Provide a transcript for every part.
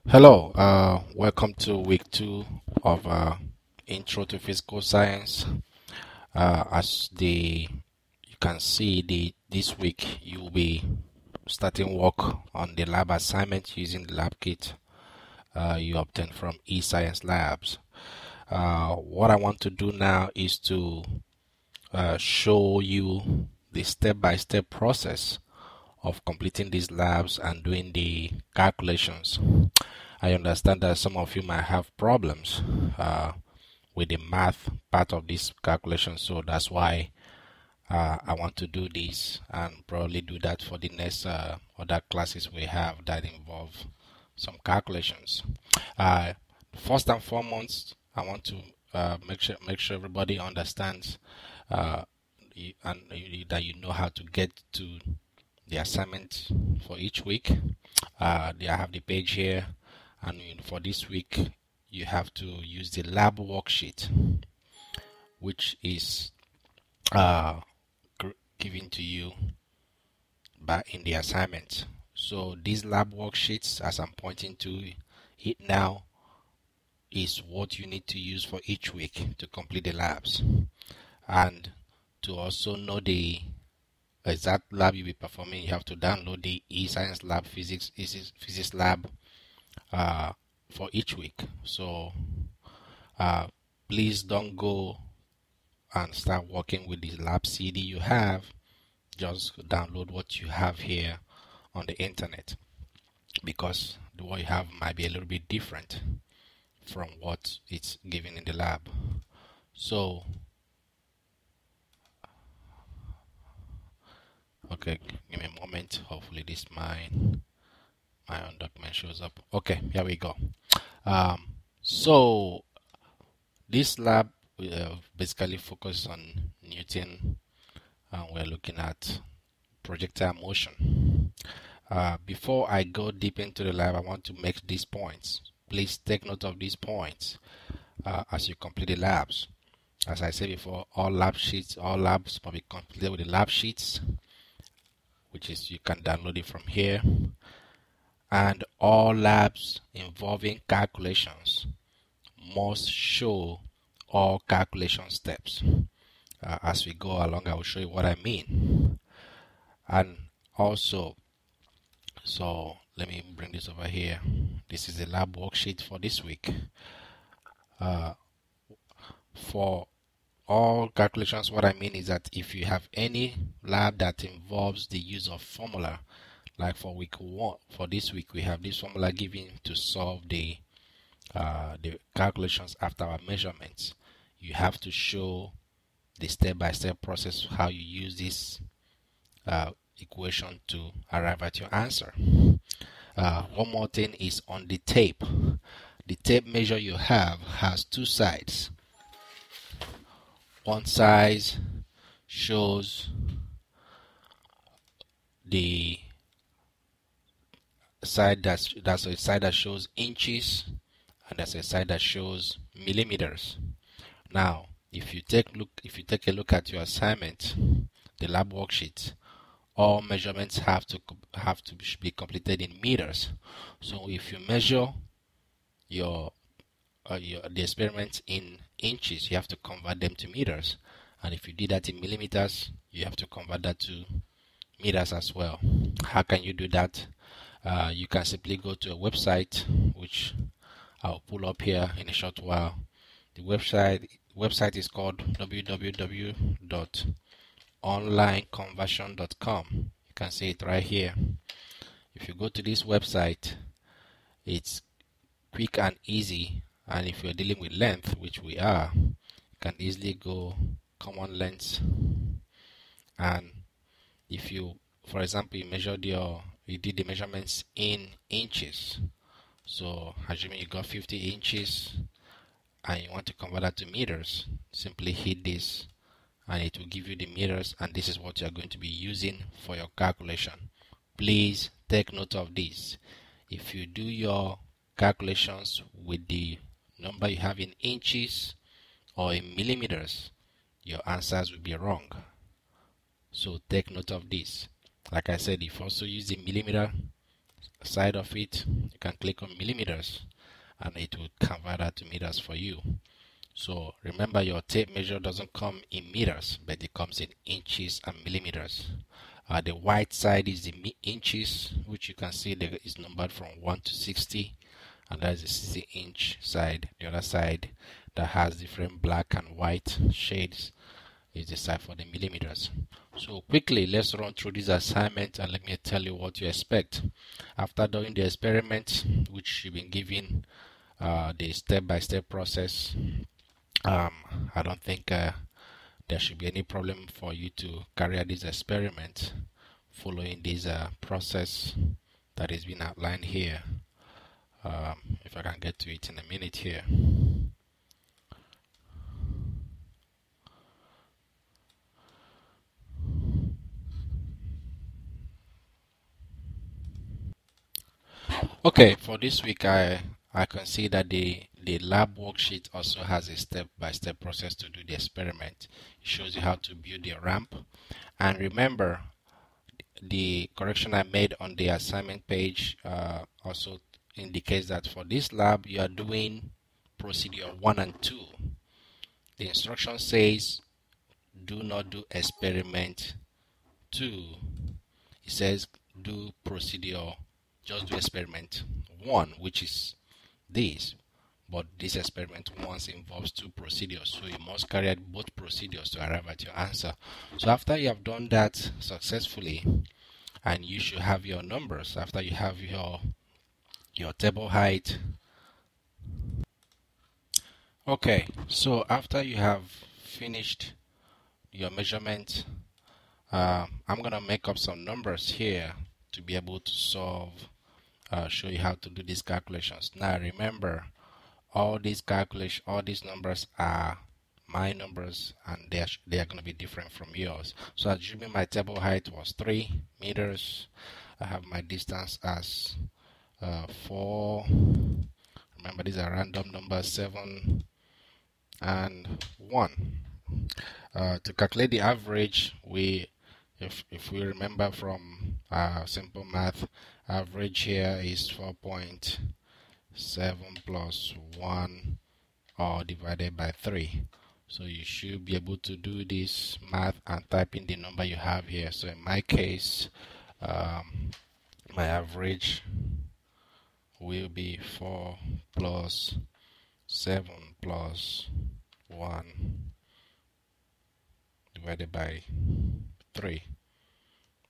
Hello, welcome to week 2 of Intro to Physical Science. You can see, this week you will be starting work on the lab assignment using the lab kit you obtained from eScience Labs. What I want to do now is to show you the step-by-step process of completing these labs and doing the calculations. I understand that some of you might have problems with the math part of this calculation, so that's why I want to do this and probably do that for the next other classes we have that involve some calculations. First and foremost, I want to make sure everybody understands that you know how to get to the assignment for each week. I have the page here, and for this week you have to use the lab worksheet, which is given to you in the assignment. So these lab worksheets, as I'm pointing to it now, is what you need to use for each week to complete the labs. And to also know the exact lab you'll be performing, you have to download the eScience Lab Physics Lab for each week. So please don't go and start working with the lab CD you have. Just download what you have here on the internet, because what you have might be a little bit different from what it's given in the lab. So okay, give me a moment. Hopefully this my own document shows up. Okay, here we go. So this lab basically focuses on Newton, and we're looking at projectile motion. Before I go deep into the lab, I want to make these points. Please take note of these points as you complete the labs. As I said before, all labs must be completed with the lab sheets, which is, you can download it from here. And all labs involving calculations must show all calculation steps. As we go along, I will show you what I mean. And also, so let me bring this over here. This is the lab worksheet for this week. For all calculations, what I mean is that if you have any lab that involves the use of formula, like for week 1, for this week we have this formula given to solve the calculations after our measurements, you have to show the step-by-step process how you use this equation to arrive at your answer. One more thing is on the tape. The tape measure you have has two sides. One side shows the side that's a side that shows inches, and that's a side that shows millimeters. Now, if you take a look at your assignment, the lab worksheet, all measurements have to be completed in meters. So if you measure the experiments in inches, you have to convert them to meters, and if you did that in millimeters, you have to convert that to meters as well. How can you do that? You can simply go to a website, which I'll pull up here in a short while. The website is called www.onlineconversion.com. You can see it right here. If you go to this website, it's quick and easy, and if you're dealing with length, which we are, you can easily go common lengths. And if you, for example, you did the measurements in inches, so assuming you got 50 inches and you want to convert that to meters, simply hit this and it will give you the meters, and this is what you're going to be using for your calculation. Please take note of this. If you do your calculations with the number you have in inches or in millimeters, your answers will be wrong. So take note of this. Like I said, if you also use the millimeter, side of it, you can click on millimeters and it will convert that to meters for you. So remember, your tape measure doesn't come in meters, but it comes in inches and millimeters. The white side is the inches, which you can see there is numbered from 1 to 60, and that's the 60-inch side. The other side that has different black and white shades is the side for the millimeters. So quickly, let's run through this assignment and let me tell you what to expect. After doing the experiment, which you've been given the step-by-step process, I don't think there should be any problem for you to carry out this experiment following this process that is being outlined here. If I can get to it in a minute here. Okay, for this week I can see that the lab worksheet also has a step-by-step process to do the experiment. It shows you how to build your ramp. And remember, the correction I made on the assignment page also indicates that for this lab you are doing procedure 1 and 2. The instruction says do not do experiment 2. It says do procedure, just do experiment 1, which is this. But this experiment once involves 2 procedures, so you must carry out both procedures to arrive at your answer. So after you have done that successfully, and you should have your numbers after you have your table height. Okay, so after you have finished your measurement, I'm gonna make up some numbers here to be able to solve, show you how to do these calculations. Now remember, all these numbers are my numbers, and they are going to be different from yours. So assuming my table height was 3 meters, I have my distance as 4. Remember, these are random numbers, 7 and 1. To calculate the average, if we remember from simple math, average here is 4.7 plus 1 or divided by 3. So you should be able to do this math and type in the number you have here. So in my case, my average will be 4 plus 7 plus 1 divided by 3.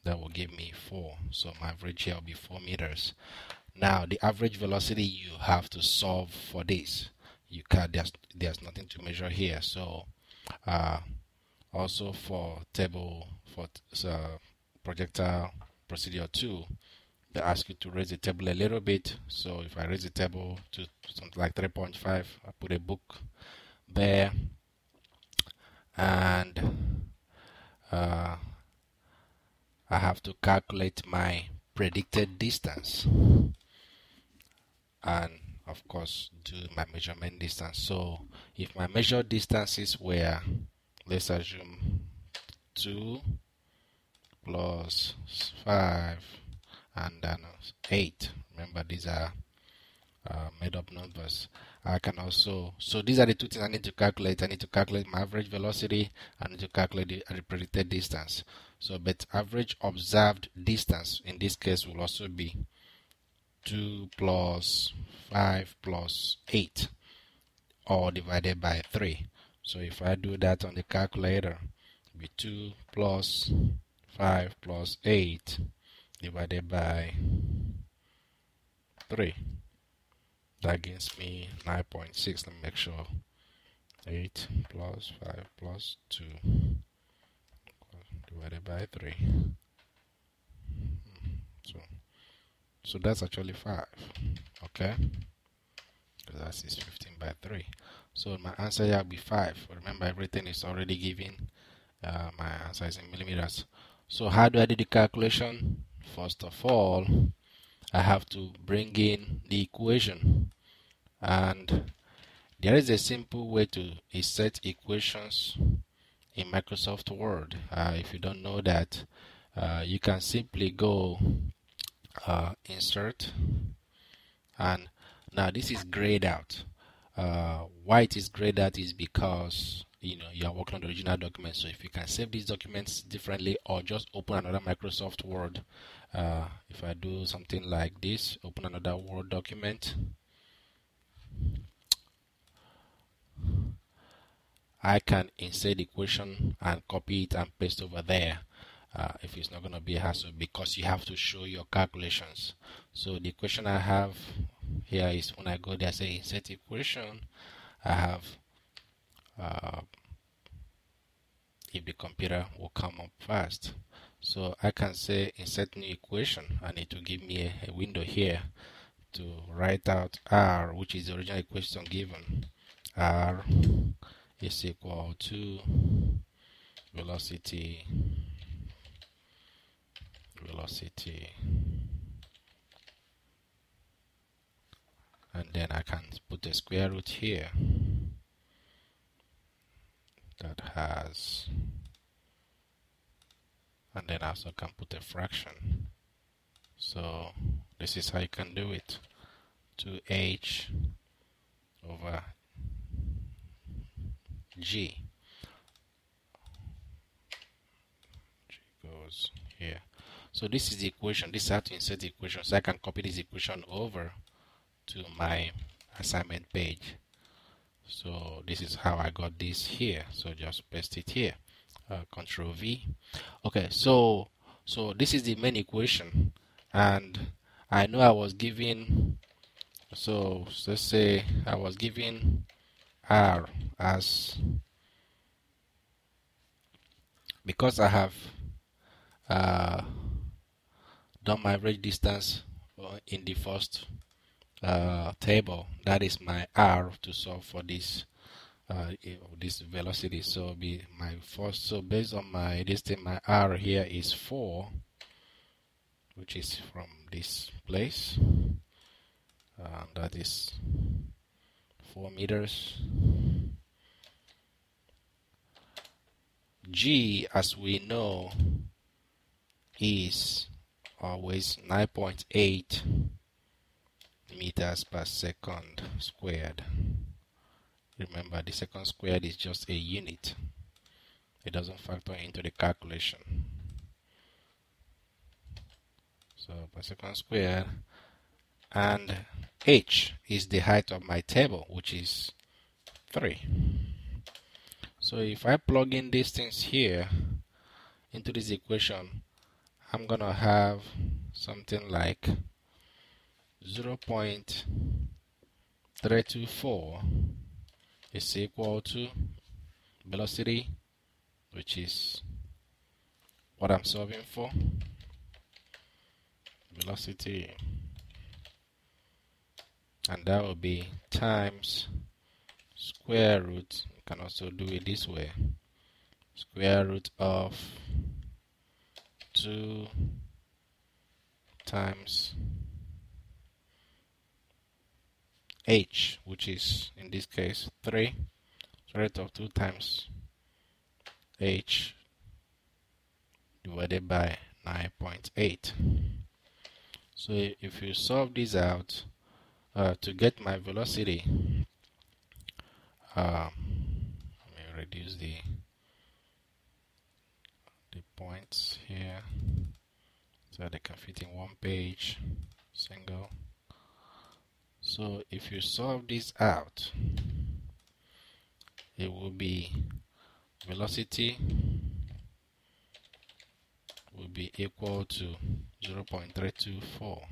That will give me 4. So my average here will be 4 meters. Now the average velocity, you have to solve for this. You can't, there's nothing to measure here. So also for projectile procedure 2, they ask you to raise the table a little bit. So if I raise the table to something like 3.5, I put a book there, and I have to calculate my predicted distance, and of course do my measurement distance. So if my measured distances were, let's assume 2 plus 5 and then 8. Remember, these are made up numbers. I can also, so these are the two things I need to calculate. I need to calculate my average velocity. I need to calculate the predicted distance. So but average observed distance in this case will also be 2 plus 5 plus 8, or divided by 3. So if I do that on the calculator, it will be 2 plus 5 plus 8 divided by 3. That gives me 9.6. Let me make sure. 8 plus 5 plus 2 divided by 3. So that's actually 5. Okay, because that is 15 by 3. So my answer here will be 5. Remember, everything is already given. My answer is in millimeters. So how do I do the calculation? First of all, I have to bring in the equation, and there is a simple way to insert equations in Microsoft Word. If you don't know that, you can simply go insert, and now this is grayed out. Why it is grayed out is because you are working on the original document. So if you can save these documents differently, or just open another Microsoft Word, if I do something like this, open another Word document, I can insert the equation and copy it and paste over there. If it's not going to be a hassle, because you have to show your calculations. So the equation I have here is, when I go there, say insert equation, I have if the computer will come up fast. So I can say insert new equation, and it will give me a window here to write out R, which is the original equation given. R is equal to velocity, and then I can put a square root here that has, and then I also can put a fraction. So this is how you can do it. 2h over g. G goes here. So this is the equation. This is how to insert the equation. So I can copy this equation over to my assignment page. So this is how I got this here. So just paste it here. Control V. Okay, so this is the main equation, and I know I was given, so let's say I was given R as, because I have done my average distance in the first table, that is my R to solve for this this velocity. So be my first, so based on my distance, my R here is 4, which is from this place, that is 4 meters. G, as we know, is always 9.8 meters per second squared. Remember, the second squared is just a unit. It doesn't factor into the calculation. So per second squared, and h is the height of my table, which is 3. So if I plug in these things here into this equation, I'm gonna have something like 0.324 is equal to velocity, which is what I'm solving for. Velocity, and that will be times square root. You can also do it this way: square root of 2 times h, which is in this case 3. Square root of 2 times h divided by 9.8. So if you solve this out to get my velocity, let me reduce the points here so they can fit in one page, single. So if you solve this out, it will be velocity will be equal to 0.324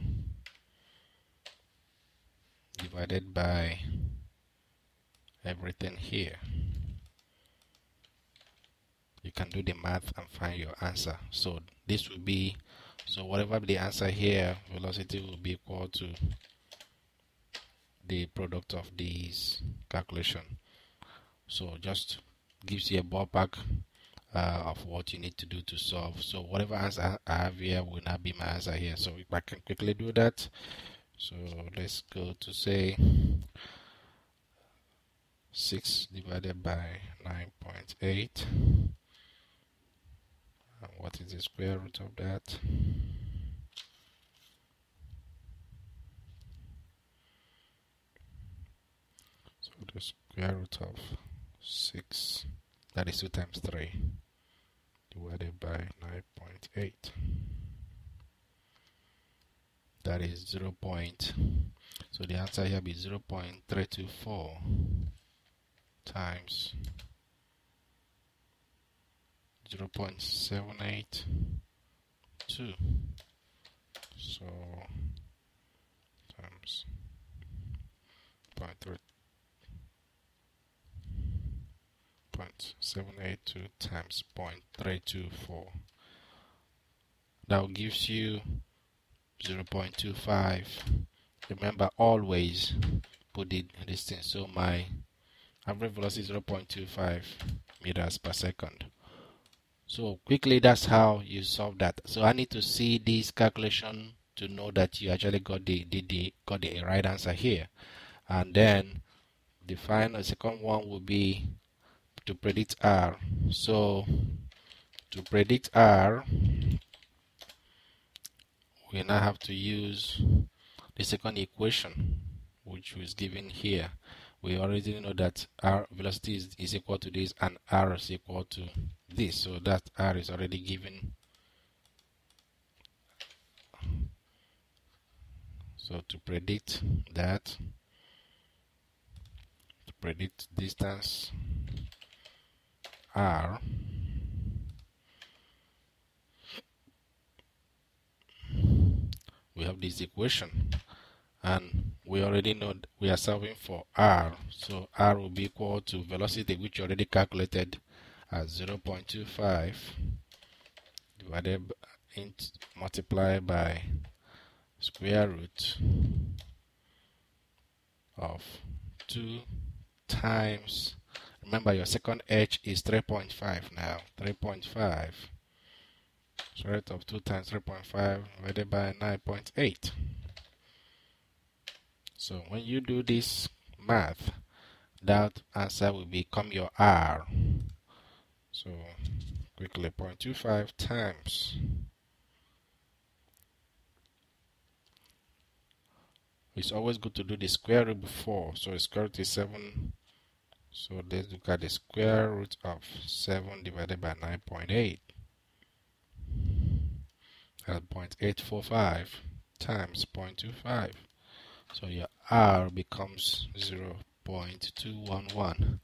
divided by everything here. You can do the math and find your answer. So this will be, so whatever the answer here, velocity will be equal to the product of these calculation. So just gives you a ballpark of what you need to do to solve. So whatever answer I have here will not be my answer here. So if I can quickly do that, so let's go to say 6 divided by 9.8. And what is the square root of that? put the square root of 6, that is 2 times 3, divided by 9.8. That is 0. So the answer here be 0.324 times 0.782. So times 0.782 times 0.324. That gives you 0.25. Remember, always put this thing. So my average velocity is 0.25 meters per second. So quickly, that's how you solve that. So I need to see this calculation to know that you actually got the right answer here. And then the second one will be to predict R. So to predict R, we now have to use the second equation, which was given here. We already know that R velocity is equal to this and R is equal to this. So that R is already given. So to predict that, to predict distance R, we have this equation, and we already know we are solving for R. So R will be equal to velocity, which you already calculated as 0.25 divided multiplied by square root of 2 times, remember your second h is 3.5 now, 3.5 square root of 2 times 3.5 divided by 9.8. So when you do this math, that answer will become your R. So quickly, 0.25 times, it's always good to do the square root before. So square root is 7. So let's look at the square root of 7 divided by 9.8. That's 0.845 times 0.25. So your R becomes 0.211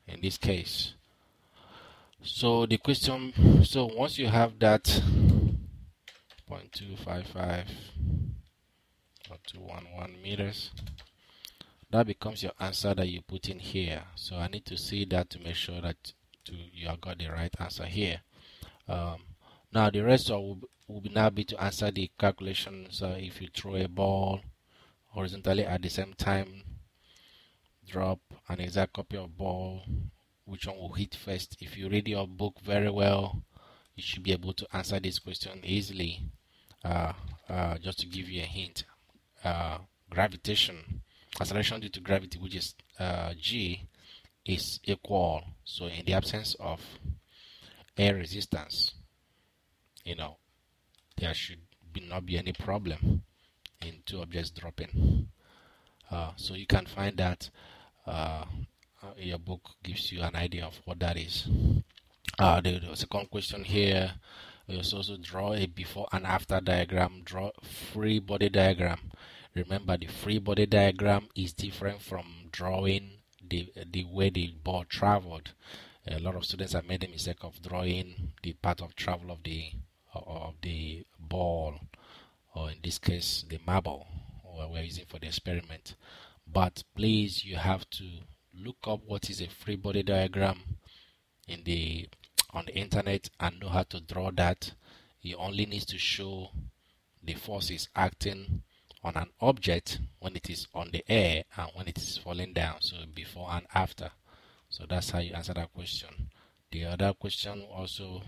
in this case. So the question, so once you have that 0.255 or 211 meters, that becomes your answer that you put in here. So I need to see that to make sure that you have got the right answer here. Now the rest will now be to answer the calculations. If you throw a ball horizontally at the same time, drop an exact copy of ball, which one will hit first? If you read your book very well, you should be able to answer this question easily. Just to give you a hint, gravitation, acceleration due to gravity, which is G, is equal. So in the absence of air resistance, there should not be any problem in two objects dropping. So you can find that your book gives you an idea of what that is. The second question here, we also draw a before and after diagram, draw free body diagram. Remember, the free body diagram is different from drawing the way the ball traveled. A lot of students have made the mistake of drawing the path of travel of the ball, or in this case the marble we're using for the experiment. But please, you have to look up what is a free body diagram on the internet and know how to draw that. You only need to show the forces acting on an object when it is on the air and when it is falling down, so before and after. So that's how you answer that question. The other question also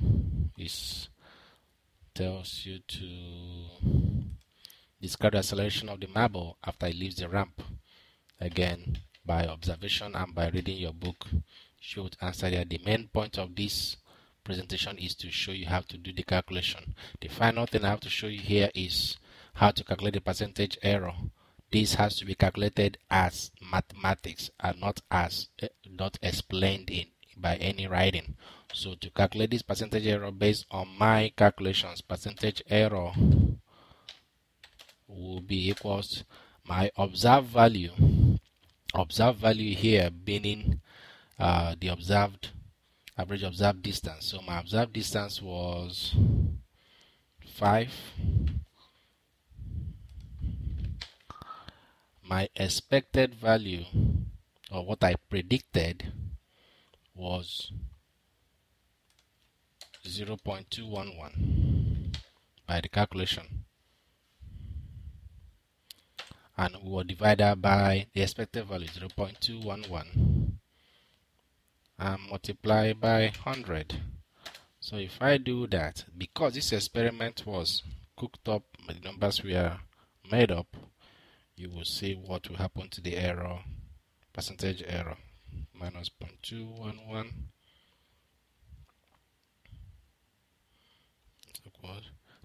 tells you to describe the acceleration of the marble after it leaves the ramp. Again, by observation and by reading your book, you should answer that. The main point of this presentation is to show you how to do the calculation. The final thing I have to show you here is how to calculate the percentage error this has to be calculated as mathematics and not explained by any writing. So to calculate this percentage error based on my calculations, percentage error will be equals my observed value here being the average observed distance. So my observed distance was 5. My expected value, or what I predicted, was 0.211 by the calculation, and we will divide that by the expected value 0.211 and multiply by 100. So if I do that, because this experiment was cooked up, the numbers were made up, you will see what will happen to the error, percentage error, minus 0.211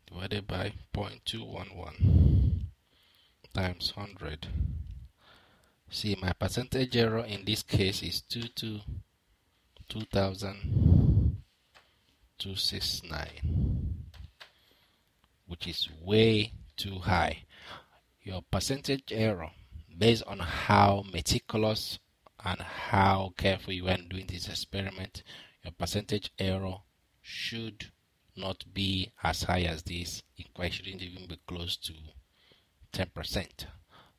divided by 0.211 times 100. See, my percentage error in this case is 2,269, which is way too high. Your percentage error, based on how meticulous and how careful you are doing this experiment, your percentage error should not be as high as this. It shouldn't even be close to 10%.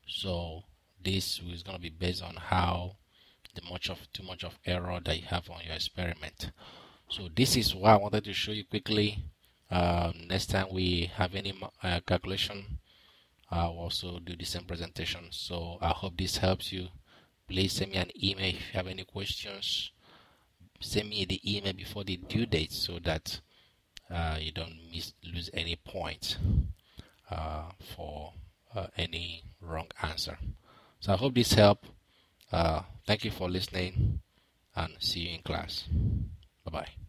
So this is going to be based on how too much of error that you have on your experiment. So this is what I wanted to show you quickly. Next time we have any calculation, I'll also do the same presentation. So I hope this helps you. Please send me an email if you have any questions. Send me the email before the due date so that you don't lose any points for any wrong answer. So I hope this helped. Thank you for listening, and see you in class. Bye-bye.